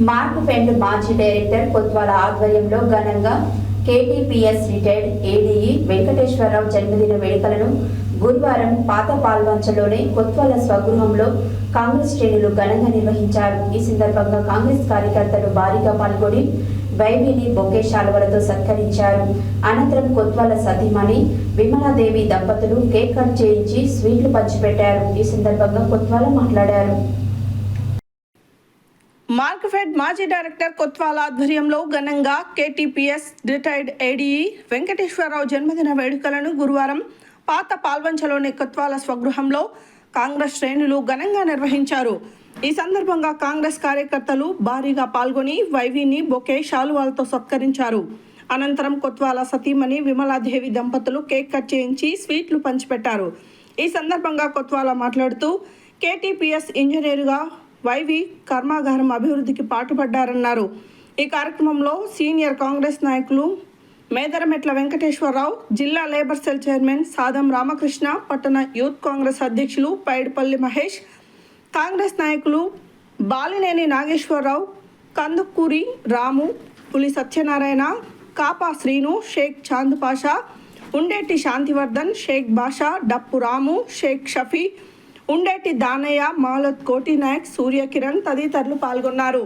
మార్క్ఫెడ్ మాజీ డైరెక్టర్ కొత్వాల ఆధ్వర్యంలో ఘనంగా కేటీపీఎస్ రిటైర్డ్ ఏడీఈ వెంకటేశ్వరరావు జన్మదిన వేడుకలను గురువారం పాత పాల్వంచలోని కొత్వాల స్వగృహంలో కాంగ్రెస్ శ్రేణులు ఘనంగా నిర్వహించారు. ఈ సందర్భంగా కాంగ్రెస్ కార్యకర్తలు భారీగా పాల్గొని వైవిని బొకే శాలువలతో సత్కరించారు. అనంతరం కొత్వాల సతీమణి విమలాదేవి దంపతులు కేక్ కట్ చేయించి స్వీట్లు పంచిపెట్టారు. ఈ సందర్భంగా కొత్వాల మాట్లాడారు. మార్క్ఫెడ్ మాజీ డైరెక్టర్ కొత్వాల ఆధ్వర్యంలో ఘనంగా కేటీపీఎస్ రిటైర్డ్ ఏడీఈ వెంకటేశ్వరరావు జన్మదిన వేడుకలను గురువారం పాత పాల్వంచలోని కొత్వాల స్వగృహంలో కాంగ్రెస్ శ్రేణులు ఘనంగా నిర్వహించారు. ఈ సందర్భంగా కాంగ్రెస్ కార్యకర్తలు భారీగా పాల్గొని వైవిని బొకే శాలువాలతో సత్కరించారు. అనంతరం కొత్వాల సతీమణి విమలాదేవి దంపతులు కేక్ కట్ చేయించి స్వీట్లు పంచిపెట్టారు. ఈ సందర్భంగా కొత్వాల మాట్లాడుతూ కేటీపీఎస్ ఇంజనీరుగా వైవి కర్మాగారం అభివృద్ధికి పాటుపడ్డారన్నారు. ఈ కార్యక్రమంలో సీనియర్ కాంగ్రెస్ నాయకులు మేదరమెట్ల వెంకటేశ్వరరావు, జిల్లా లేబర్ సెల్ చైర్మన్ సాదం రామకృష్ణ, పట్టణ యూత్ కాంగ్రెస్ అధ్యక్షులు పైడిపల్లి మహేష్, కాంగ్రెస్ నాయకులు బాలినేని నాగేశ్వరరావు, కందుకూరి రాము, పులి సత్యనారాయణ, కాపా శ్రీను, షేక్ చాంద్ పాషా, ఉండేటి శాంతివర్ధన్, షేక్ బాషా, డప్పు రాము, షేక్ షఫీ, ఉండేటి దానయ్య, మాలత్ కోటి నాయక్, సూర్యకిరణ్ తదితరులు పాల్గొన్నారు.